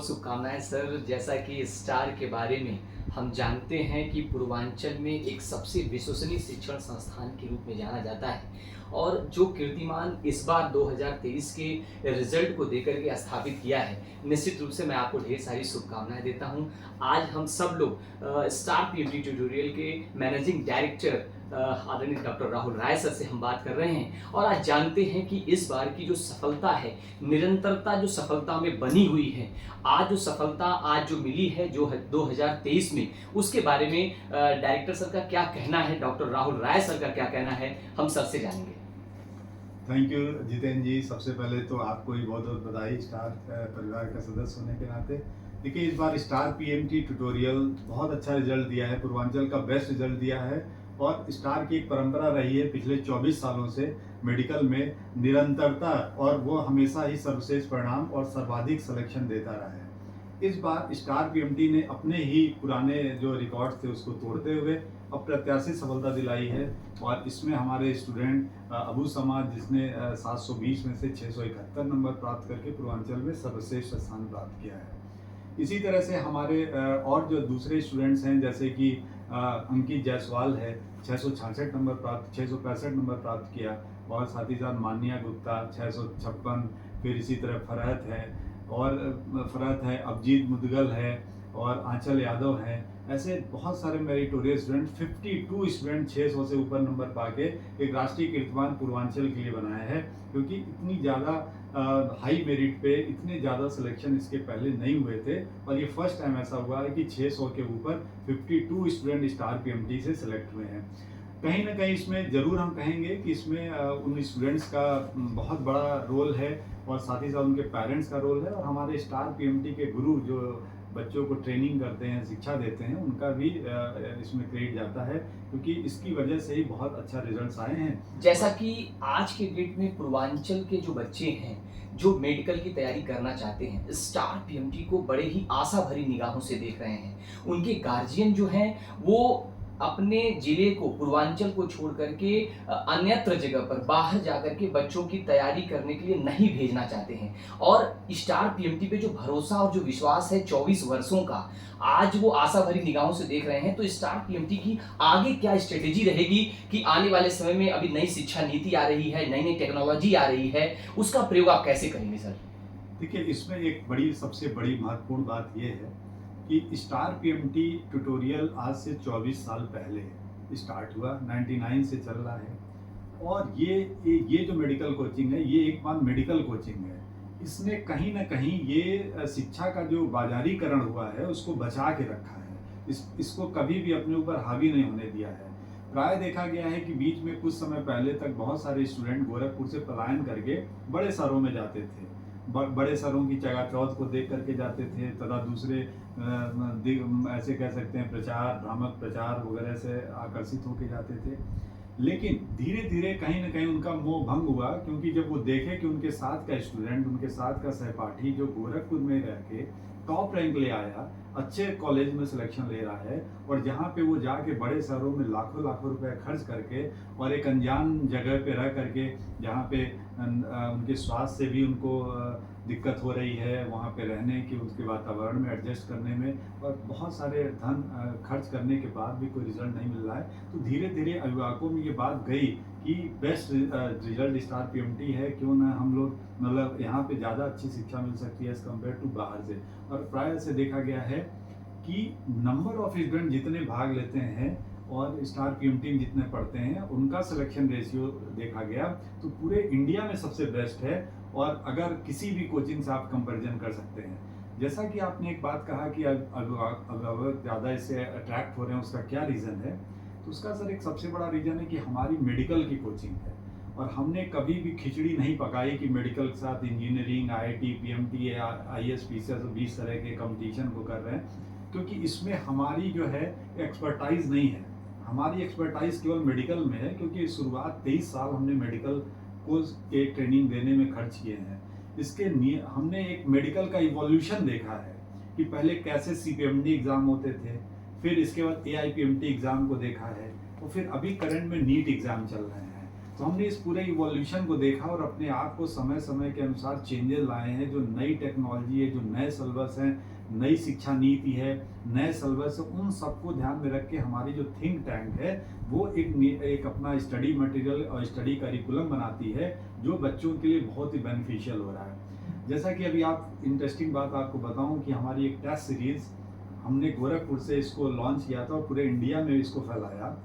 बहुत शुभकामनाएँ सर। जैसा कि स्टार के बारे में हम जानते हैं कि पूर्वांचल में एक सबसे विश्वसनीय शिक्षण संस्थान के रूप में जाना जाता है और जो कीर्तिमान इस बार 2023 के रिजल्ट को देकर के स्थापित किया है, निश्चित रूप से मैं आपको ढेर सारी शुभकामनाएँ देता हूँ। आज हम सब लोग स्टार पीएमटी ट्यूटोरियल के मैनेजिंग डायरेक्टर आदरणीय डॉक्टर राहुल राय सर से हम बात कर रहे हैं और आज जानते हैं कि इस बार की जो सफलता है, निरंतरता जो सफलता में बनी हुई है, आज जो सफलता आज जो मिली है जो 2023 में, उसके बारे में डायरेक्टर सर का क्या कहना है, डॉक्टर राहुल राय सर का क्या कहना है, हम सर से जानेंगे। थैंक यू जितेंद्र जी। सबसे पहले तो आपको ही बहुत बहुत बधाई स्टार परिवार का सदस्य होने के नाते। देखिए, इस बार स्टार पीएमटी ट्यूटोरियल बहुत अच्छा रिजल्ट दिया है, पूर्वांचल का बेस्ट रिजल्ट दिया है और स्टार की एक परंपरा रही है पिछले 24 सालों से मेडिकल में निरंतरता, और वो हमेशा ही सर्वश्रेष्ठ परिणाम और सर्वाधिक सिलेक्शन देता रहा है। इस बार स्टार पीएमटी ने अपने ही पुराने जो रिकॉर्ड्स थे उसको तोड़ते हुए अप्रत्याशित सफलता दिलाई है और इसमें हमारे स्टूडेंट अबू समाज, जिसने 720 में से 671 नंबर प्राप्त करके पूर्वांचल में सर्वश्रेष्ठ स्थान प्राप्त किया है। इसी तरह से हमारे और जो दूसरे स्टूडेंट्स हैं, जैसे कि अंकित जायसवाल है, 666 नंबर प्राप्त 665 नंबर प्राप्त किया, और साथ ही साथ मान्या गुप्ता 656, फिर इसी तरह फरहत है, अभिजीत मुदगल है और आंचल यादव है। ऐसे बहुत सारे मेरिटोरियस स्टूडेंट, 52 स्टूडेंट 600 से ऊपर नंबर पाके एक राष्ट्रीय कीर्तिमान पूर्वांचल के लिए बनाया है, क्योंकि इतनी ज़्यादा हाई मेरिट पे इतने ज़्यादा सिलेक्शन इसके पहले नहीं हुए थे और ये फर्स्ट टाइम ऐसा हुआ है कि 600 के ऊपर 52 स्टूडेंट स्टार पीएमटी से सिलेक्ट हुए हैं। कहीं ना कहीं इसमें ज़रूर हम कहेंगे कि इसमें उन स्टूडेंट्स का बहुत बड़ा रोल है और साथ ही साथ उनके पेरेंट्स का रोल है, और हमारे स्टार पीएमटी के गुरु जो बच्चों को ट्रेनिंग करते हैं, शिक्षा देते हैं, उनका भी इसमें क्रेडिट जाता है, क्योंकि इसकी वजह से ही बहुत अच्छा रिजल्ट्स आए हैं। जैसा कि आज के डेट में पूर्वांचल के जो बच्चे हैं, जो मेडिकल की तैयारी करना चाहते हैं, स्टार पीएमटी को बड़े ही आशा भरी निगाहों से देख रहे हैं। उनके गार्जियन जो हैं वो अपने जिले को, पूर्वांचल को छोड़ करके अन्यत्र जगह पर बाहर जाकर के बच्चों की तैयारी करने के लिए नहीं भेजना चाहते हैं और स्टार पीएमटी पे जो भरोसा और जो विश्वास है 24 वर्षों का, आज वो आशा भरी निगाहों से देख रहे हैं। तो स्टार पीएमटी की आगे क्या स्ट्रेटेजी रहेगी कि आने वाले समय में अभी नई शिक्षा नीति आ रही है, नई नई टेक्नोलॉजी आ रही है, उसका प्रयोग आप कैसे करेंगे सर? देखिए, इसमें एक सबसे बड़ी महत्वपूर्ण बात यह है कि स्टार पीएमटी ट्यूटोरियल आज से 24 साल पहले स्टार्ट हुआ, 99 से चल रहा है, और ये जो मेडिकल कोचिंग है, ये एक बार मेडिकल कोचिंग है। इसने कहीं ना कहीं ये शिक्षा का जो बाजारीकरण हुआ है उसको बचा के रखा है, इसको कभी भी अपने ऊपर हावी नहीं होने दिया है। प्राय देखा गया है कि बीच में कुछ समय पहले तक बहुत सारे स्टूडेंट गोरखपुर से पलायन करके बड़े शहरों में जाते थे, बड़े शहरों की जगह चौथ को देख करके जाते थे, तथा दूसरे ऐसे कह सकते हैं प्रचार, भ्रामक प्रचार वगैरह से आकर्षित होके जाते थे। लेकिन धीरे धीरे कहीं ना कहीं उनका मोह भंग हुआ, क्योंकि जब वो देखे कि उनके साथ का स्टूडेंट, उनके साथ का सहपाठी जो गोरखपुर में रह के टॉप रैंक ले आया, अच्छे कॉलेज में सिलेक्शन ले रहा है, और जहाँ पे वो जाके बड़े शहरों में लाखों लाखों रुपए खर्च करके और एक अनजान जगह पे रह करके, जहाँ पे उनके स्वास्थ्य से भी उनको दिक्कत हो रही है, वहाँ पे रहने की, उसके वातावरण में एडजस्ट करने में, और बहुत सारे धन खर्च करने के बाद भी कोई रिजल्ट नहीं मिल रहा है, तो धीरे धीरे अभिभावकों में ये बात गई कि बेस्ट रिजल्ट स्टार पीएमटी है, क्यों ना हम लोग, मतलब यहाँ पे ज़्यादा अच्छी शिक्षा मिल सकती है एज़ कम्पेयर टू बाहर से। और प्राय से देखा गया है कि नंबर ऑफ स्टूडेंट जितने भाग लेते हैं और स्टार पीएमटी में जितने पढ़ते हैं, उनका सिलेक्शन रेशियो देखा गया तो पूरे इंडिया में सबसे बेस्ट है, और अगर किसी भी कोचिंग से आप कंपैरिजन कर सकते हैं। जैसा कि आपने एक बात कहा कि अभिभावक ज़्यादा इससे अट्रैक्ट हो रहे हैं, उसका क्या रीज़न है, तो उसका सर एक सबसे बड़ा रीज़न है कि हमारी मेडिकल की कोचिंग है, और हमने कभी भी खिचड़ी नहीं पकाई कि मेडिकल के साथ इंजीनियरिंग, आईआईटी, पीएमटी या आईएएस, पीसीएस 20 तरह के कंपटीशन को कर रहे हैं, क्योंकि इसमें हमारी जो है एक्सपर्टाइज नहीं है। हमारी एक्सपर्टाइज केवल मेडिकल में है, क्योंकि शुरुआत 23 साल हमने मेडिकल कोर्स के ट्रेनिंग देने में खर्च किए हैं। हमने एक मेडिकल का इवोल्यूशन देखा है कि पहले कैसे सीपीएमडी एग्ज़ाम होते थे, फिर इसके बाद एआईपीएमटी एग्ज़ाम को देखा है, और फिर अभी करंट में नीट एग्ज़ाम चल रहे हैं। तो हमने इस पूरे इवोल्यूशन को देखा और अपने आप को समय समय के अनुसार चेंजेस लाए हैं। जो नई टेक्नोलॉजी है, जो नए सिलेबस हैं, नई शिक्षा नीति है, नए सिलेबस है, उन सबको ध्यान में रख के हमारी जो थिंक टैंक है वो एक अपना स्टडी मटेरियल और स्टडी करिकुलम बनाती है जो बच्चों के लिए बहुत ही बेनिफिशियल हो रहा है। जैसा कि अभी आप इंटरेस्टिंग बात आपको बताऊं कि हमारी एक टेस्ट सीरीज़ हमने गोरखपुर से इसको लॉन्च किया था और पूरे इंडिया में इसको फैलाया।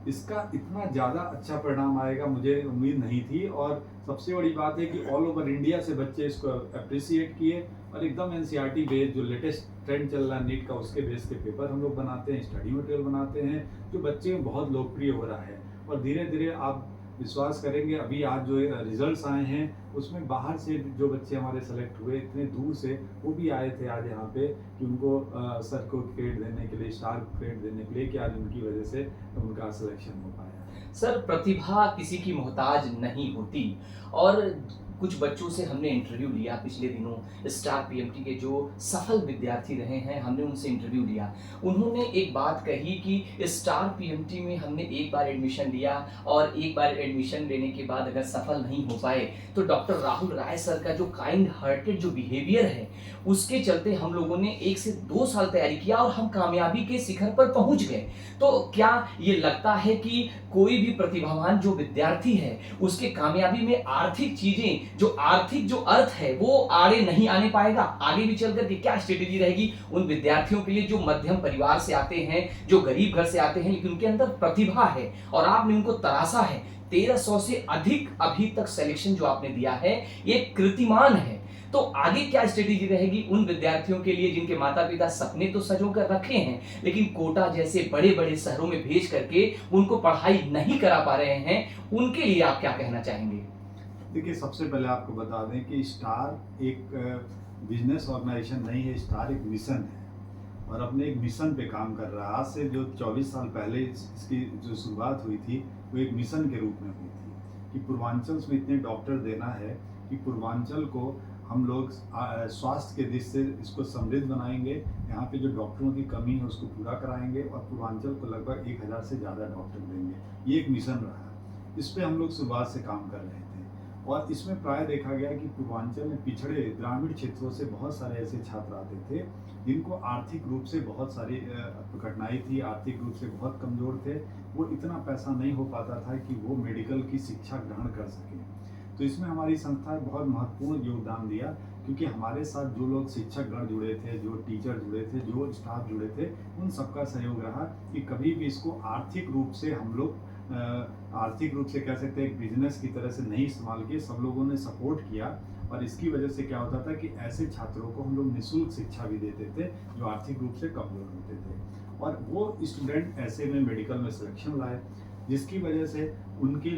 इसका इतना ज़्यादा अच्छा परिणाम आएगा मुझे उम्मीद नहीं थी, और सबसे बड़ी बात है कि ऑल ओवर इंडिया से बच्चे इसको अप्रिसिएट किए और एकदम एनसीईआरटी बेस्ड जो लेटेस्ट ट्रेंड चल रहा है नीट का, उसके बेस के पेपर हम लोग बनाते हैं, स्टडी मटेरियल बनाते हैं जो बच्चे में बहुत लोकप्रिय हो रहा है। और धीरे धीरे आप विश्वास करेंगे, अभी आज जो रिजल्ट्स आए हैं उसमें बाहर से जो बच्चे हमारे सेलेक्ट हुए इतने दूर से, वो भी आए थे आज यहाँ पे कि उनको सर को क्रेडिट देने के लिए, स्टार क्रेडिट देने के लिए कि आज उनकी वजह से उनका सिलेक्शन हो पाया। सर, प्रतिभा किसी की मोहताज नहीं होती, और कुछ बच्चों से हमने इंटरव्यू लिया पिछले दिनों, स्टार पीएमटी के जो सफल विद्यार्थी रहे हैं, हमने उनसे इंटरव्यू लिया। उन्होंने एक बात कही कि स्टार पीएमटी में हमने एक बार एडमिशन लिया और एक बार एडमिशन लेने के बाद अगर सफल नहीं हो पाए तो डॉक्टर राहुल राय सर का जो काइंड हार्टेड जो बिहेवियर है उसके चलते हम लोगों ने 1 से 2 साल तैयारी किया और हम कामयाबी के शिखर पर पहुंच गए। तो क्या ये लगता है कि कोई भी प्रतिभावान जो विद्यार्थी है उसके कामयाबी में आर्थिक चीजें, जो आर्थिक जो अर्थ है वो आड़े नहीं आने पाएगा? आगे भी चल करके क्या स्ट्रेटेजी रहेगी उन विद्यार्थियों के लिए जो मध्यम परिवार से आते हैं, जो गरीब घर से आते हैं, लेकिन उनके अंदर प्रतिभा है और आपने उनको तराशा है? 1300 से अधिक अभी तक सिलेक्शन जो आपने दिया है ये कीर्तिमान है। तो आगे क्या स्ट्रेटेजी रहेगी उन विद्यार्थियों के लिए जिनके माता पिता सपने तो सजो कर रखे हैं लेकिन कोटा जैसे बड़े बड़े शहरों में भेज करके उनको पढ़ाई नहीं करा पा रहे हैं, उनके लिए आप क्या कहना चाहेंगे? देखिए, सबसे पहले आपको बता दें कि स्टार एक बिजनेस ऑर्गेनाइजेशन नहीं है, स्टार एक मिशन है और अपने एक मिशन पे काम कर रहा है। आज से जो 24 साल पहले इसकी जो शुरुआत हुई थी वो एक मिशन के रूप में हुई थी कि पूर्वांचल में इतने डॉक्टर देना है कि पूर्वांचल को हम लोग स्वास्थ्य के दृष्टि से इसको समृद्ध बनाएंगे। यहाँ पे जो डॉक्टरों की कमी है उसको पूरा कराएंगे और पूर्वांचल को लगभग 1000 से ज़्यादा डॉक्टर देंगे। ये एक मिशन रहा है, इस पर हम लोग शुरुआत से काम कर रहे थे और इसमें प्राय देखा गया कि पूर्वांचल में पिछड़े ग्रामीण क्षेत्रों से बहुत सारे ऐसे छात्र आते थे जिनको आर्थिक रूप से बहुत सारी कठिनाई थी, आर्थिक रूप से बहुत कमज़ोर थे, वो इतना पैसा नहीं हो पाता था कि वो मेडिकल की शिक्षा ग्रहण कर सकें। तो इसमें हमारी संस्था ने बहुत महत्वपूर्ण योगदान दिया क्योंकि हमारे साथ जो लोग शिक्षकगण जुड़े थे, जो टीचर जुड़े थे, जो स्टाफ जुड़े थे, उन सबका सहयोग रहा कि कभी भी इसको आर्थिक रूप से हम लोग आर्थिक रूप से कह सकते हैं एक बिजनेस की तरह से नहीं इस्तेमाल किए। सब लोगों ने सपोर्ट किया और इसकी वजह से क्या होता था कि ऐसे छात्रों को हम लोग निःशुल्क शिक्षा भी देते थे जो आर्थिक रूप से कमज़ोर होते थे और वो स्टूडेंट ऐसे में मेडिकल में सिलेक्शन लाए, जिसकी वजह से उनके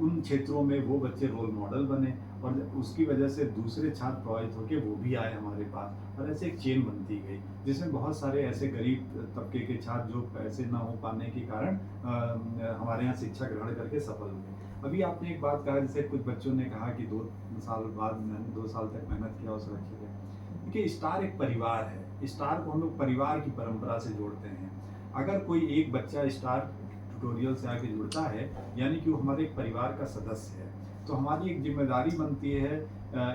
उन क्षेत्रों में वो बच्चे रोल मॉडल बने और उसकी वजह से दूसरे छात्र प्रभावित होकर वो भी आए हमारे पास और ऐसे एक चेन बनती गई जिसमें बहुत सारे ऐसे गरीब तबके के छात्र जो पैसे ना हो पाने के कारण हमारे यहाँ शिक्षा ग्रहण करके सफल हुए। अभी आपने एक बात कहा, जैसे कुछ बच्चों ने कहा कि 2 साल बाद मैंने 2 साल तक मेहनत किया और सिलेक्शन किया। देखिए, स्टार एक परिवार है, स्टार को हम लोग परिवार की परंपरा से जोड़ते हैं। अगर कोई एक बच्चा स्टार ट्यूटोरियल से आके जुड़ता है यानी कि वो हमारे एक परिवार का सदस्य है, तो हमारी एक जिम्मेदारी बनती है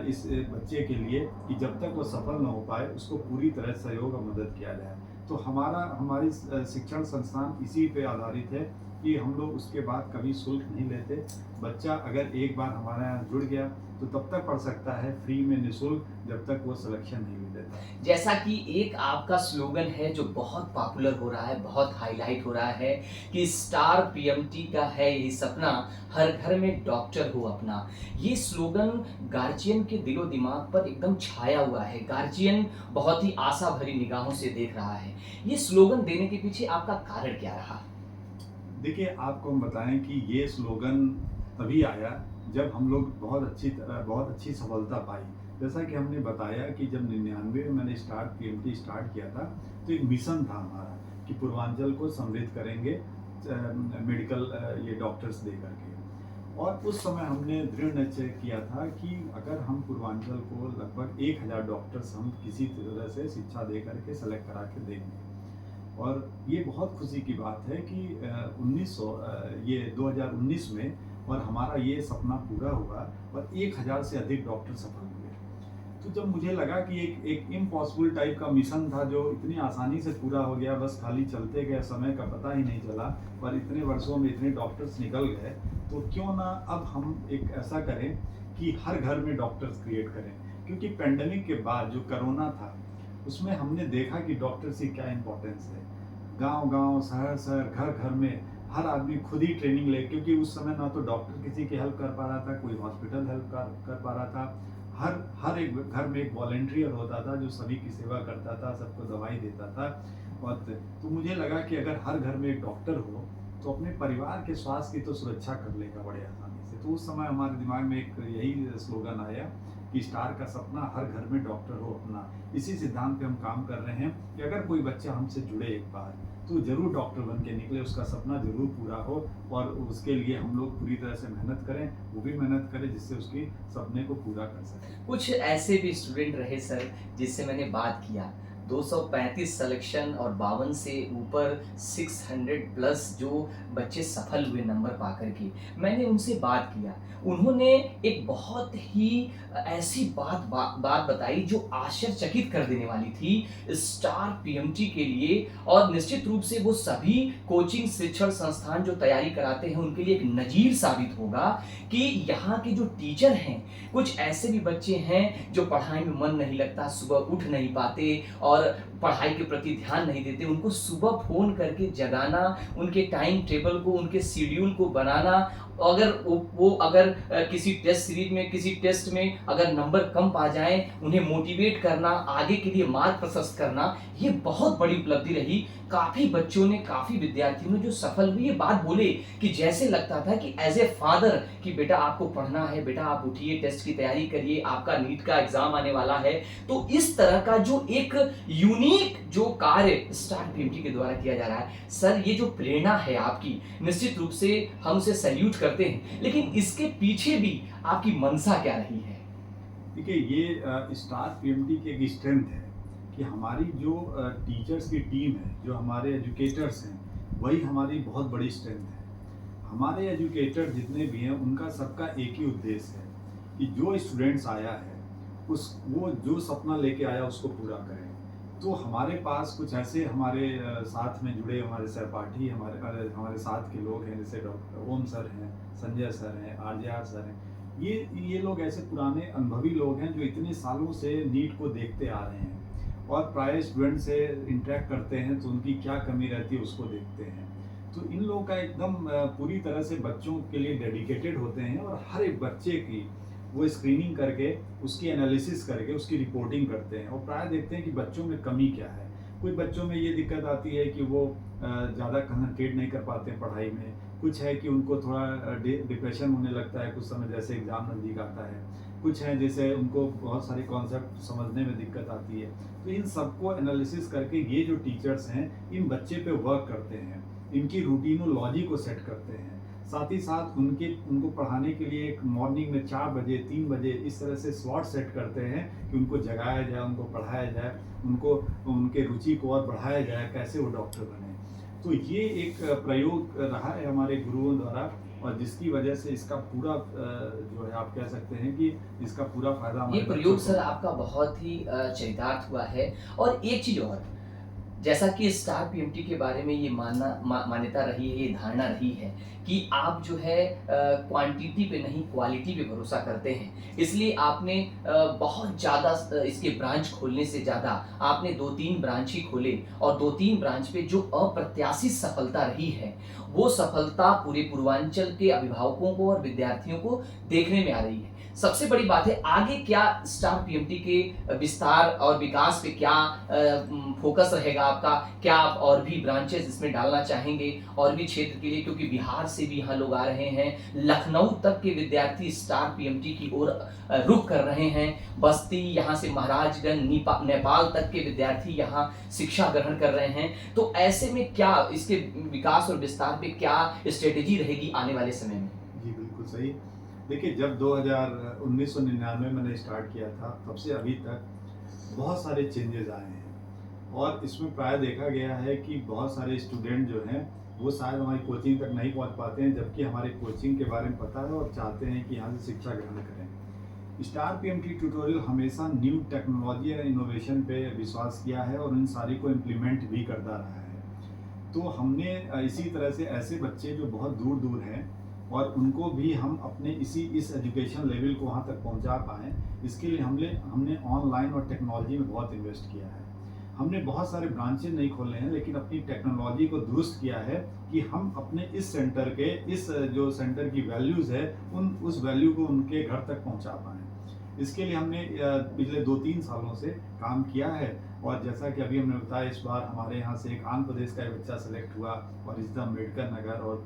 इस बच्चे के लिए कि जब तक वो सफल न हो पाए उसको पूरी तरह सहयोग और मदद किया जाए। तो हमारी शिक्षण संस्थान इसी पे आधारित है कि हम लोग उसके बाद कभी शुल्क नहीं लेते। बच्चा अगर एक बार हमारे यहाँ जुड़ गया तो तब तक पढ़ सकता है फ्री में, निःशुल्क, जब तक वो सिलेक्शन नहीं ले लेता। जैसा कि एक आपका स्लोगन है जो बहुत पॉपुलर हो रहा है, बहुत हाईलाइट हो रहा है कि स्टार पीएमटी का है यही सपना, हर घर में डॉक्टर हो अपना। ये स्लोगन गार्जियन के दिलो दिमाग पर एकदम छाया हुआ है, गार्जियन बहुत ही आशा भरी निगाहों से देख रहा है। ये स्लोगन देने के पीछे आपका कारण क्या रहा? देखिए, आपको हम बताएं कि ये स्लोगन तभी आया जब हम लोग बहुत अच्छी सफलता पाई। जैसा कि हमने बताया कि जब 99 में मैंने पीएमटी स्टार्ट किया था तो एक मिशन था हमारा कि पूर्वांचल को समृद्ध करेंगे मेडिकल ये डॉक्टर्स दे करके। और उस समय हमने दृढ़ निश्चय किया था कि अगर हम पूर्वांचल को लगभग 1000 डॉक्टर्स हम किसी तरह से शिक्षा दे करके सेलेक्ट करा के देंगे। और ये बहुत खुशी की बात है कि 2019 में और हमारा ये सपना पूरा हुआ और 1000 से अधिक डॉक्टर सफल हुए। तो जब मुझे लगा कि एक इम्पॉसिबल टाइप का मिशन था जो इतनी आसानी से पूरा हो गया, बस खाली चलते गए, समय का पता ही नहीं चला और इतने वर्षों में इतने डॉक्टर्स निकल गए, तो क्यों ना अब हम एक ऐसा करें कि हर घर में डॉक्टर्स क्रिएट करें। क्योंकि पेंडेमिक के बाद जो कोरोना था उसमें हमने देखा कि डॉक्टर्स की क्या इम्पोर्टेंस है। गांव-गांव, शहर-शहर, घर-घर में हर आदमी खुद ही ट्रेनिंग ले, क्योंकि उस समय ना तो डॉक्टर किसी की हेल्प कर पा रहा था, कोई हॉस्पिटल हेल्प कर पा रहा था। हर एक घर में एक वॉलंटियर होता था जो सभी की सेवा करता था, सबको दवाई देता था। और तो मुझे लगा कि अगर हर घर में एक डॉक्टर हो तो अपने परिवार के स्वास्थ्य की तो सुरक्षा कर लेगा बड़े आसानी से। तो उस समय हमारे दिमाग में एक यही स्लोगन आया कि स्टार का सपना हर घर में डॉक्टर हो अपना। इसी सिद्धांत पे हम काम कर रहे हैं कि अगर कोई बच्चा हमसे जुड़े एक बार तो ज़रूर डॉक्टर बन के निकले, उसका सपना ज़रूर पूरा हो और उसके लिए हम लोग पूरी तरह से मेहनत करें, वो भी मेहनत करे जिससे उसकी सपने को पूरा कर सकें। कुछ ऐसे भी स्टूडेंट रहे सर जिससे मैंने बात किया, 235 सिलेक्शन और 52 से ऊपर 600 प्लस जो बच्चे सफल हुए नंबर पा कर के, मैंने उनसे बात किया। उन्होंने एक बहुत ही ऐसी बात बताई जो आश्चर्यचकित कर देने वाली थी स्टार पीएमटी के लिए। और निश्चित रूप से वो सभी कोचिंग शिक्षण संस्थान जो तैयारी कराते हैं उनके लिए एक नज़ीर साबित होगा कि यहाँ के जो टीचर हैं, कुछ ऐसे भी बच्चे हैं जो पढ़ाई में मन नहीं लगता, सुबह उठ नहीं पाते और पढ़ाई के प्रति ध्यान नहीं देते। उनको सुबह फ़ोन करके जगाना, उनके टाइम टेबल को, उनके शेड्यूल को बनाना, अगर वो अगर किसी टेस्ट सीरीज में, किसी टेस्ट में अगर नंबर कम पा जाएँ, उन्हें मोटिवेट करना, आगे के लिए मार्ग प्रशस्त करना, ये बहुत बड़ी उपलब्धि रही। काफ़ी बच्चों ने, काफ़ी विद्यार्थियों ने जो सफल हुए, ये बात बोले कि जैसे लगता था कि एज़ ए फादर कि बेटा आपको पढ़ना है, बेटा आप उठिए, टेस्ट की तैयारी करिए, आपका नीट का एग्ज़ाम आने वाला है। तो इस तरह का जो एक यूनिक जो कार्य स्टार पीएमटी के द्वारा किया जा रहा है, सर ये जो प्रेरणा है आपकी, निश्चित रूप से हम उसे सैल्यूट करते हैं। लेकिन इसके पीछे भी आपकी मंशा क्या रही है? देखिए ये स्टार पीएमटी की एक स्ट्रेंथ है कि हमारी जो टीचर्स की टीम है, जो हमारे एजुकेटर्स हैं, वही हमारी बहुत बड़ी स्ट्रेंथ है। हमारे एजुकेटर जितने भी हैं उनका सबका एक ही उद्देश्य है कि जो स्टूडेंट्स आया है वो जो सपना लेके आया उसको पूरा करें। तो हमारे पास कुछ ऐसे हमारे साथ में जुड़े हमारे सहपाठी हमारे साथ के लोग हैं, जैसे डॉक्टर ओम सर हैं, संजय सर हैं, आर सर हैं। ये लोग ऐसे पुराने अनुभवी लोग हैं जो इतने सालों से नीट को देखते आ रहे हैं और प्राय स्टूडेंट से इंटरेक्ट करते हैं तो उनकी क्या कमी रहती है उसको देखते हैं। तो इन लोगों का एकदम पूरी तरह से बच्चों के लिए डेडिकेटेड होते हैं और हर एक बच्चे की वो स्क्रीनिंग करके, उसकी एनालिसिस करके, उसकी रिपोर्टिंग करते हैं और प्राय देखते हैं कि बच्चों में कमी क्या है। कुछ बच्चों में ये दिक्कत आती है कि वो ज़्यादा कंसंट्रेट नहीं कर पाते हैं पढ़ाई में, कुछ है कि उनको थोड़ा डिप्रेशन होने लगता है कुछ समय, जैसे एग्ज़ाम नज़दीक आता है, कुछ हैं जैसे उनको बहुत सारे कॉन्सेप्ट समझने में दिक्कत आती है। तो इन सबको एनालिसिस करके ये जो टीचर्स हैं इन बच्चे पे वर्क करते हैं, इनकी रूटीनोलॉजी को सेट करते हैं, साथ ही साथ उनको पढ़ाने के लिए एक मॉर्निंग में 4 बजे 3 बजे इस तरह से स्लॉट सेट करते हैं कि उनको जगाया जाए, उनको पढ़ाया जाए, उनको उनके रुचि को और बढ़ाया जाए, कैसे वो डॉक्टर बने। तो ये एक प्रयोग रहा है हमारे गुरुओं द्वारा और जिसकी वजह से इसका पूरा जो है आप कह सकते हैं कि इसका पूरा फायदा ये हमारे प्रयोग बच्चों सर को। आपका बहुत ही चरितार्थ हुआ है। और एक चीज़ और, जैसा कि स्टार पीएमटी के बारे में ये मान्यता रही है, ये धारणा रही है कि आप जो है क्वांटिटी पे नहीं क्वालिटी पे भरोसा करते हैं। इसलिए आपने बहुत ज़्यादा इसके ब्रांच खोलने से ज़्यादा आपने 2-3 ब्रांच ही खोले और 2-3 ब्रांच पे जो अप्रत्याशित सफलता रही है, वो सफलता पूरे पूर्वांचल के अभिभावकों को और विद्यार्थियों को देखने में आ रही है। सबसे बड़ी बात है, आगे क्या स्टार पीएमटी के विस्तार और विकास पे क्या फोकस रहेगा आपका? क्या आप और भी ब्रांचेस इसमें डालना चाहेंगे और भी क्षेत्र के लिए? क्योंकि बिहार से भी यहाँ लोग आ रहे हैं, लखनऊ तक के विद्यार्थी स्टार पीएमटी की ओर रुख कर रहे हैं, बस्ती, यहाँ से महाराजगंज, नेपाल तक के विद्यार्थी यहाँ शिक्षा ग्रहण कर रहे हैं। तो ऐसे में क्या इसके विकास और विस्तार पे क्या स्ट्रेटेजी रहेगी आने वाले समय में? जी बिल्कुल सही। देखिए जब 1999 मैंने स्टार्ट किया था तब से अभी तक बहुत सारे चेंजेस आए हैं और इसमें प्राय देखा गया है कि बहुत सारे स्टूडेंट जो हैं वो शायद हमारी कोचिंग तक नहीं पहुंच पाते हैं, जबकि हमारे कोचिंग के बारे में पता है और चाहते हैं कि यहाँ से शिक्षा ग्रहण करें। स्टार पीएमटी ट्यूटोरियल हमेशा न्यू टेक्नोलॉजी और इनोवेशन पे विश्वास किया है और इन सारी को इम्प्लीमेंट भी करता रहा है। तो हमने इसी तरह से ऐसे बच्चे जो बहुत दूर दूर हैं और उनको भी हम अपने इस एजुकेशन लेवल को वहाँ तक पहुँचा पाएँ, इसके लिए हमने ऑनलाइन और टेक्नोलॉजी में बहुत इन्वेस्ट किया है। हमने बहुत सारे ब्रांचेज नहीं खोले हैं, लेकिन अपनी टेक्नोलॉजी को दुरुस्त किया है कि हम अपने इस सेंटर के जो सेंटर की वैल्यूज़ है उस वैल्यू को उनके घर तक पहुंचा पाएँ। इसके लिए हमने पिछले 2-3 सालों से काम किया है और जैसा कि अभी हमने बताया, इस बार हमारे यहाँ से एक आंध्र प्रदेश का एक बच्चा सेलेक्ट हुआ और इस अम्बेडकर नगर और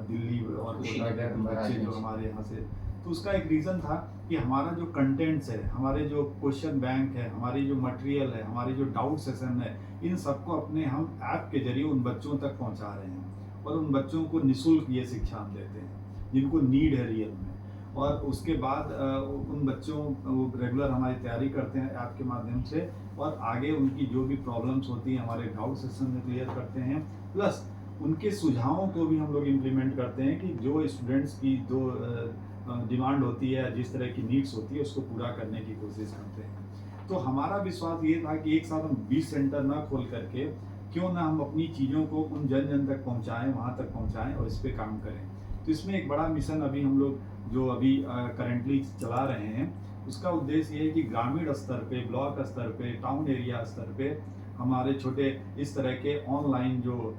दिल्ली और कोटा के बच्चे जो हमारे यहाँ से, तो उसका एक रीज़न था कि हमारा जो कंटेंट्स है, हमारे जो क्वेश्चन बैंक है, हमारी जो मटेरियल है, हमारी जो डाउट सेशन है, इन सबको अपने हम ऐप के जरिए उन बच्चों तक पहुंचा रहे हैं और उन बच्चों को निःशुल्क ये शिक्षा हम देते हैं जिनको नीड है रियल में। और उसके बाद उन बच्चों वो रेगुलर हमारी तैयारी करते हैं ऐप के माध्यम से और आगे उनकी जो भी प्रॉब्लम्स होती हैं हमारे डाउट सेशन में क्लियर करते हैं, प्लस उनके सुझावों को भी हम लोग इम्प्लीमेंट करते हैं कि जो स्टूडेंट्स की जो डिमांड होती है, जिस तरह की नीड्स होती है, उसको पूरा करने की कोशिश करते हैं। तो हमारा विश्वास ये था कि एक साथ हम 20 सेंटर ना खोल करके क्यों ना हम अपनी चीज़ों को उन जन जन तक पहुँचाएँ, वहाँ तक पहुँचाएँ और इस पर काम करें। तो इसमें एक बड़ा मिशन अभी हम लोग जो अभी करेंटली चला रहे हैं, उसका उद्देश्य ये है कि ग्रामीण स्तर पे, ब्लॉक स्तर पे, टाउन एरिया स्तर पे हमारे छोटे इस तरह के ऑनलाइन जो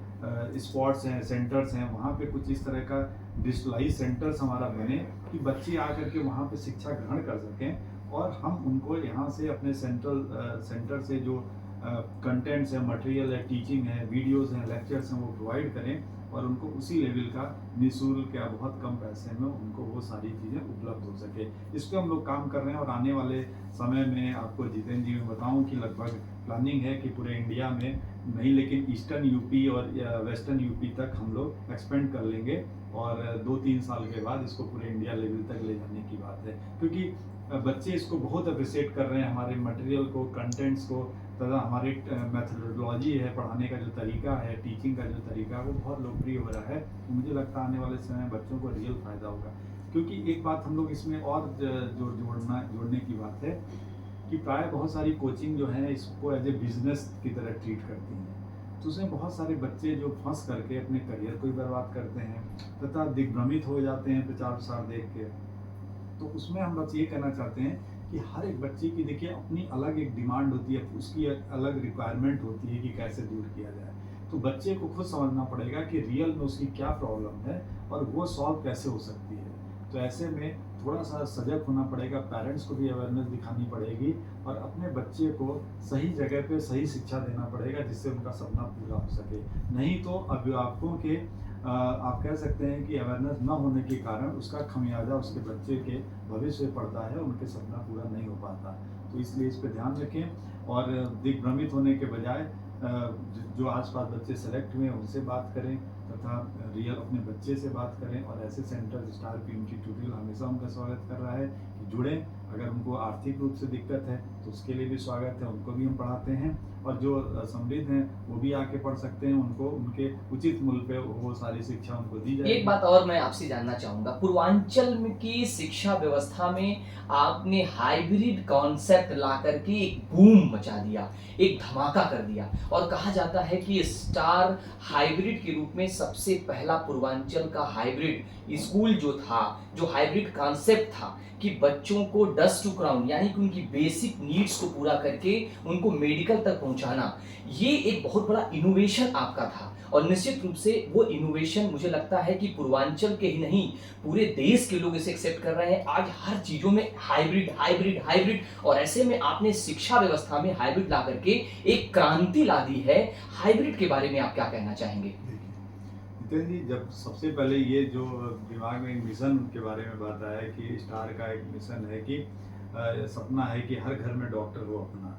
स्पॉट्स हैं, सेंटर्स हैं, वहाँ पे कुछ इस तरह का डिजिटलाइज सेंटर्स हमारा बने कि बच्चे आकर के वहाँ पे शिक्षा ग्रहण कर सकें और हम उनको यहाँ से अपने सेंटर से जो कंटेंट्स है, मटेरियल है, टीचिंग है, वीडियोज़ हैं, लेक्चर्स हैं, वो प्रोवाइड करें और उनको उसी लेवल का निःशुल्क या बहुत कम पैसे में उनको वो सारी चीज़ें उपलब्ध हो सके। इस पर हम लोग काम कर रहे हैं और आने वाले समय में आपको जितेंद्र जी मैं बताऊं कि लगभग प्लानिंग है कि पूरे इंडिया में नहीं, लेकिन ईस्टर्न यूपी और वेस्टर्न यूपी तक हम लोग एक्सपेंड कर लेंगे और 2-3 साल के बाद इसको पूरे इंडिया लेवल तक ले जाने की बात है, क्योंकि बच्चे इसको बहुत अप्रिशिएट कर रहे हैं, हमारे मटेरियल को, कंटेंट्स को, तथा हमारी मेथोडोलॉजी है, पढ़ाने का जो तरीका है, टीचिंग का जो तरीका है, वो बहुत लोकप्रिय हो रहा है। तो मुझे लगता है आने वाले समय में बच्चों को रियल फ़ायदा होगा, क्योंकि एक बात हम लोग इसमें और जोड़ने की बात है कि प्राय बहुत सारी कोचिंग जो है इसको एज ए बिजनेस की तरह ट्रीट करती हैं, तो उसमें बहुत सारे बच्चे जो फंस करके अपने करियर को ही बर्बाद करते हैं तथा दिग्भ्रमित हो जाते हैं प्रचार प्रसार देख के। तो उसमें हम बस ये कहना चाहते हैं कि हर एक बच्चे की देखिए अपनी अलग एक डिमांड होती है, उसकी एक अलग रिक्वायरमेंट होती है कि कैसे दूर किया जाए। तो बच्चे को खुद समझना पड़ेगा कि रियल में उसकी क्या प्रॉब्लम है और वो सॉल्व कैसे हो सकती है। तो ऐसे में थोड़ा सा सजग होना पड़ेगा, पेरेंट्स को भी अवेयरनेस दिखानी पड़ेगी और अपने बच्चे को सही जगह पे सही शिक्षा देना पड़ेगा जिससे उनका सपना पूरा हो सके। नहीं तो अभिभावकों के आप कह सकते हैं कि अवेयरनेस न होने के कारण उसका खमियाजा उसके बच्चे के भविष्य में पड़ता है, उनके सपना पूरा नहीं हो पाता। तो इसलिए इस पर ध्यान रखें और दिग्भ्रमित होने के बजाय जो आसपास बच्चे सेलेक्ट हुए हैं उनसे बात करें तथा रियल अपने बच्चे से बात करें और ऐसे सेंटर स्टार पीएमटी ट्यूटोरियल हमेशा उनका स्वागत कर रहा है कि जुड़ें। अगर उनको आर्थिक रूप से दिक्कत है तो उसके लिए भी स्वागत है, उनको भी हम पढ़ाते हैं और जो समृद्ध हैं वो भी आके पढ़ सकते हैं, उनको उनके उचित मूल्य पे वो सारी शिक्षा उनको दी जाएगी। एक बात और मैं आपसे जानना चाहूँगा, पूर्वांचल की शिक्षा व्यवस्था में आपने हाइब्रिड कॉन्सेप्ट ला करके एक बूम मचा दिया, एक धमाका कर दिया और कहा जाता है कि स्टार हाइब्रिड के रूप में सबसे पहला पूर्वांचल का हाइब्रिड स्कूल जो था, जो हाइब्रिड कॉन्सेप्ट था कि बच्चों को डस्ट टू क्राउन यानी कि उनकी बेसिक नीड्स को पूरा करके उनको मेडिकल तक पहुंचाना, ये एक बहुत बड़ा इनोवेशन आपका था और निश्चित रूप से वो इनोवेशन मुझे लगता है कि पूर्वांचल के ही नहीं पूरे देश के लोग इसे एक्सेप्ट कर रहे हैं। आज हर चीज़ों में हाइब्रिड हाइब्रिड हाइब्रिड और ऐसे में आपने शिक्षा व्यवस्था में हाइब्रिड ला करके एक क्रांति ला दी है। हाइब्रिड के बारे में आप क्या कहना चाहेंगे? जितेंद्र जी, जब सबसे पहले ये जो दिमाग में एक मिशन के बारे में बात आया कि स्टार का एक मिशन है कि सपना है कि हर घर में डॉक्टर हो अपना,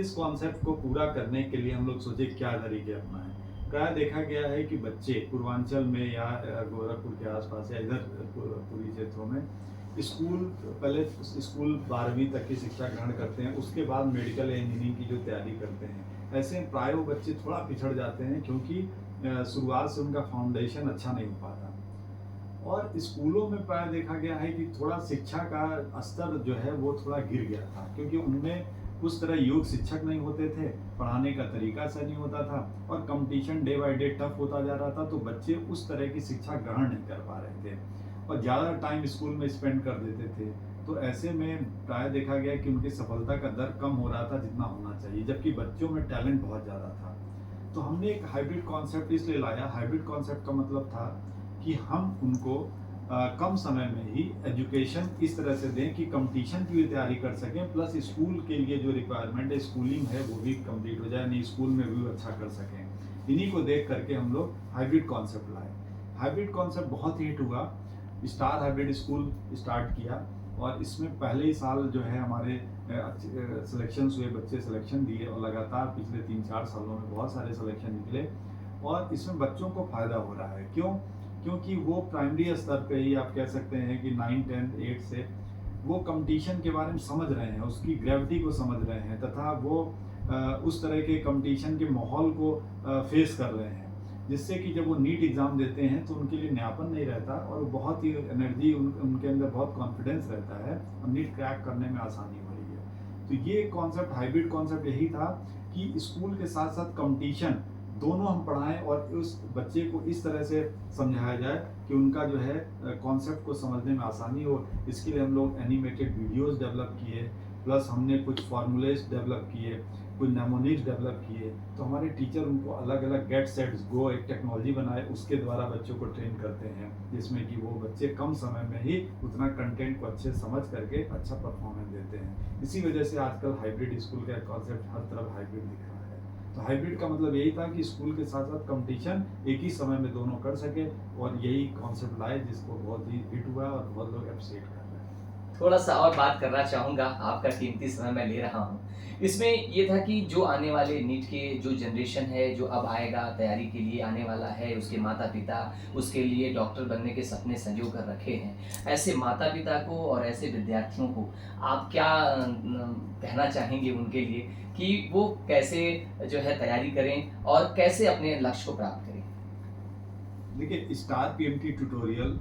इस कॉन्सेप्ट को पूरा करने के लिए हम लोग सोचे क्या तरीके अपनाएं। प्राय देखा गया है कि बच्चे पूर्वांचल में या गोरखपुर के आसपास या इधर पूर्वी क्षेत्रों में पहले स्कूल 12वीं तक की शिक्षा ग्रहण करते हैं, उसके बाद मेडिकल या इंजीनियरिंग की जो तैयारी करते हैं। ऐसे प्राय वो बच्चे थोड़ा पिछड़ जाते हैं क्योंकि शुरुआत से उनका फाउंडेशन अच्छा नहीं हो पाता। और स्कूलों में प्राय देखा गया है कि थोड़ा शिक्षा का स्तर जो है वो थोड़ा गिर गया था, क्योंकि उनमें उस तरह योग शिक्षक नहीं होते थे, पढ़ाने का तरीका सही नहीं होता था, और competition day by day tough होता जा रहा था, तो बच्चे उस तरह की शिक्षा ग्रहण नहीं कर पा रहे थे और ज़्यादा टाइम स्कूल में स्पेंड कर देते थे। तो ऐसे में प्राय देखा गया कि उनकी सफलता का दर कम हो रहा था जितना होना चाहिए, जबकि बच्चों में टैलेंट बहुत ज़्यादा था। तो हमने एक हाइब्रिड कॉन्सेप्ट इसलिए लाया। हाइब्रिड कॉन्सेप्ट का मतलब था कि हम उनको कम समय में ही एजुकेशन इस तरह से दें कि कंपटीशन की भी तैयारी कर सकें, प्लस स्कूल के लिए जो रिक्वायरमेंट है स्कूलिंग है वो भी कंप्लीट हो जाए, नहीं स्कूल में भी अच्छा कर सकें। इन्हीं को देख करके हम लोग हाइब्रिड कॉन्सेप्ट लाए। हाइब्रिड कॉन्सेप्ट बहुत हिट हुआ। स्टार हाइब्रिड स्कूल स्टार्ट किया और इसमें पहले ही साल जो है हमारे सिलेक्शन हुए, बच्चे सिलेक्शन दिए और लगातार पिछले 3-4 सालों में बहुत सारे सिलेक्शन निकले और इसमें बच्चों को फ़ायदा हो रहा है। क्यों? क्योंकि वो प्राइमरी स्तर पे ही आप कह सकते हैं कि 9, 10, 8 से वो कंपटीशन के बारे में समझ रहे हैं, उसकी ग्रेविटी को समझ रहे हैं तथा वो उस तरह के कंपटीशन के माहौल को फेस कर रहे हैं, जिससे कि जब वो नीट एग्ज़ाम देते हैं तो उनके लिए नयापन नहीं रहता और बहुत ही एनर्जी उनके अंदर बहुत कॉन्फिडेंस रहता है और नीट क्रैक करने में आसानी हो रही है। तो ये कॉन्सेप्ट, हाइब्रिड कॉन्सेप्ट यही था कि स्कूल के साथ साथ कंपटीशन दोनों हम पढ़ाएं और उस बच्चे को इस तरह से समझाया जाए कि उनका जो है कॉन्सेप्ट को समझने में आसानी हो। इसके लिए हम लोग एनिमेटेड वीडियोस डेवलप किए, प्लस हमने कुछ फार्मूलेस डेवलप किए, कुछ नेमोनिक्स डेवलप किए। तो हमारे टीचर उनको अलग अलग गेट सेट्स गो एक टेक्नोलॉजी बनाए, उसके द्वारा बच्चों को ट्रेन करते हैं, जिसमें कि वो बच्चे कम समय में ही उतना कंटेंट को अच्छे समझ करके अच्छा परफॉर्मेंस देते हैं। इसी वजह से आजकल हाइब्रिड स्कूल का कॉन्सेप्ट हर तरफ हाइब्रिड दिख रहा है। तो हाइब्रिड का मतलब यही था कि स्कूल के साथ साथ कंपटीशन एक ही समय में दोनों कर सके और यही कॉन्सेप्ट लाए, जिसको बहुत ही हिट हुआ और बहुत लोग अप्रिशिएट कर रहे हैं। थोड़ा सा और बात करना चाहूँगा, आपका कीमती समय मैं ले रहा हूँ। इसमें ये था कि जो आने वाले नीट के जो जनरेशन है, जो अब आएगा, तैयारी के लिए आने वाला है, उसके माता-पिता उसके लिए डॉक्टर बनने के सपने संजो कर रखे हैं। ऐसे माता-पिता को और ऐसे विद्यार्थियों को आप क्या कहना चाहेंगे उनके लिए कि वो कैसे जो है तैयारी करें और कैसे अपने लक्ष्य को प्राप्त करें? देखिए, स्टार पीएमटी ट्यूटोरियल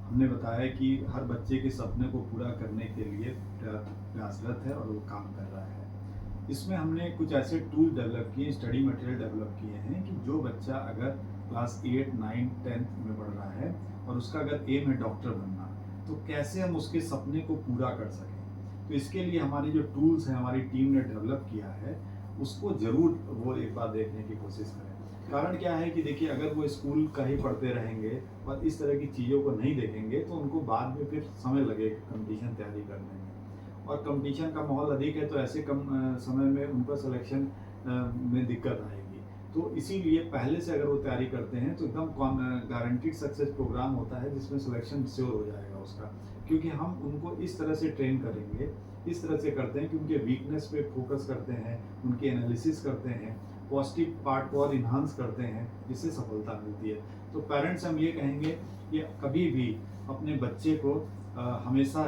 हमने बताया कि हर बच्चे के सपने को पूरा करने के लिए प्रयासरत है और वो काम कर रहा है। इसमें हमने कुछ ऐसे टूल डेवलप किए, स्टडी मटेरियल डेवलप किए हैं कि जो बच्चा अगर क्लास 8, 9, 10 में पढ़ रहा है और उसका अगर एम है डॉक्टर बनना, तो कैसे हम उसके सपने को पूरा कर सकें। तो इसके लिए हमारी जो टूल्स हैं हमारी टीम ने डेवलप किया है, उसको ज़रूर वो एक बार देखने की कोशिश करें। कारण क्या है कि देखिए, अगर वो स्कूल का ही पढ़ते रहेंगे और इस तरह की चीज़ों को नहीं देखेंगे तो उनको बाद में फिर समय लगेगा कंपटीशन तैयारी करने में, और कंपटीशन का माहौल अधिक है तो ऐसे कम समय में उनको सिलेक्शन में दिक्कत आएगी। तो इसीलिए पहले से अगर वो तैयारी करते हैं तो एकदम गारंटीड सक्सेस प्रोग्राम होता है जिसमें सिलेक्शन श्योर हो जाएगा उसका, क्योंकि हम उनको इस तरह से ट्रेन करेंगे, इस तरह से करते हैं कि उनके वीकनेस पे फोकस करते हैं, उनके एनालिसिस करते हैं, पॉजिटिव पार्ट को और इन्हांस करते हैं, जिससे सफलता मिलती है। तो पेरेंट्स हम ये कहेंगे कि कभी भी अपने बच्चे को हमेशा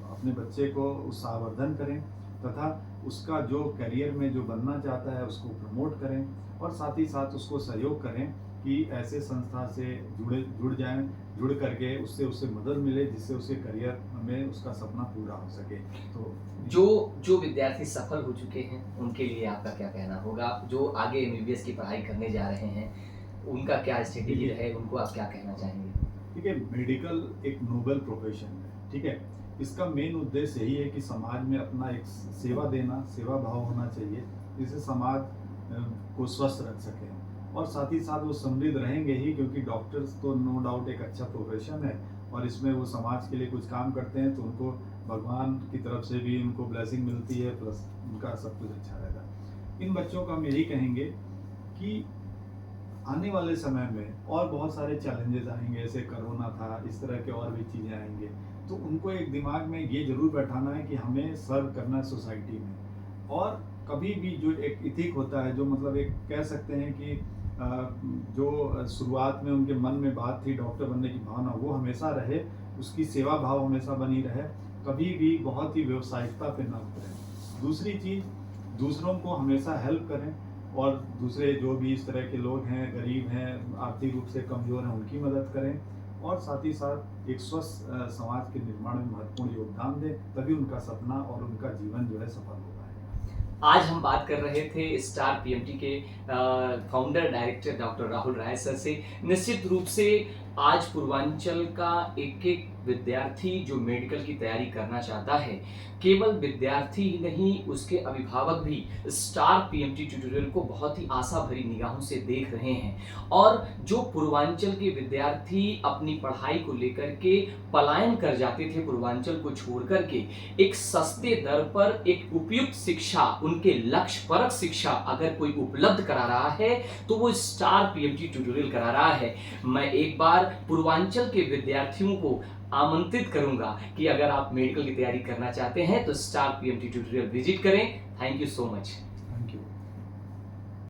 अपने बच्चे को उत्साहवर्धन करें तथा उसका जो करियर में जो बनना चाहता है उसको प्रमोट करें और साथ ही साथ उसको सहयोग करें कि ऐसे संस्था से जुड़ जाएं, जुड़ करके उससे मदद मिले जिससे उसके करियर में उसका सपना पूरा हो सके। तो जो विद्यार्थी सफल हो चुके हैं उनके लिए आपका क्या कहना होगा? जो आगे एमबीबीएस की पढ़ाई करने जा रहे हैं, उनका क्या स्ट्रेटेजी है, उनको आप क्या कहना चाहेंगे? ठीक है, मेडिकल एक नोबल प्रोफेशन है, ठीक है। इसका मेन उद्देश्य यही है कि समाज में अपना एक सेवा देना, सेवा भाव होना चाहिए, जिससे समाज को स्वस्थ रख सकें और साथ ही साथ वो समृद्ध रहेंगे ही, क्योंकि डॉक्टर्स तो नो डाउट एक अच्छा प्रोफेशन है और इसमें वो समाज के लिए कुछ काम करते हैं तो उनको भगवान की तरफ से भी उनको ब्लेसिंग मिलती है, प्लस उनका सब कुछ अच्छा रहता है। इन बच्चों को हम यही कहेंगे कि आने वाले समय में और बहुत सारे चैलेंजेस आएंगे, जैसे कोरोना था, इस तरह के और भी चीज़ें आएंगे, तो उनको एक दिमाग में ये ज़रूर बैठाना है कि हमें सर्व करना है सोसाइटी में। और कभी भी जो एक इथिक होता है, जो मतलब एक कह सकते हैं कि जो शुरुआत में उनके मन में बात थी डॉक्टर बनने की भावना, वो हमेशा रहे, उसकी सेवा भाव हमेशा बनी रहे, कभी भी बहुत ही व्यावसायिकता पे ना उतरें। दूसरी चीज़, दूसरों को हमेशा हेल्प करें, और दूसरे जो भी इस तरह के लोग हैं, गरीब हैं, आर्थिक रूप से कमज़ोर हैं, उनकी मदद करें और साथ ही साथ एक स्वस्थ समाज के निर्माण में महत्वपूर्ण योगदान दें, तभी उनका सपना और उनका जीवन जो है सफल होगा। आज हम बात कर रहे थे स्टार पीएमटी के फाउंडर डायरेक्टर डॉक्टर राहुल राय सर से। निश्चित रूप से आज पूर्वांचल का एक एक विद्यार्थी जो मेडिकल की तैयारी करना चाहता है, केवल विद्यार्थी ही नहीं उसके अभिभावक भी स्टार पीएमटी ट्यूटोरियल को बहुत ही आशा भरी निगाहों से देख रहे हैं। और जो पूर्वांचल के विद्यार्थी अपनी पढ़ाई को लेकर के पलायन कर जाते थे पूर्वांचल को छोड़ करके, एक सस्ते दर पर एक उपयुक्त शिक्षा, उनके लक्ष्य परक शिक्षा अगर कोई उपलब्ध करा रहा है तो वो स्टार पीएमटी ट्यूटोरियल करा रहा है। मैं एक बार पूर्वांचल के विद्यार्थियों को आमंत्रित करूंगा कि अगर आप मेडिकल की तैयारी करना चाहते हैं तो स्टार पीएमटी ट्यूटोरियल विजिट करें। Thank you so much.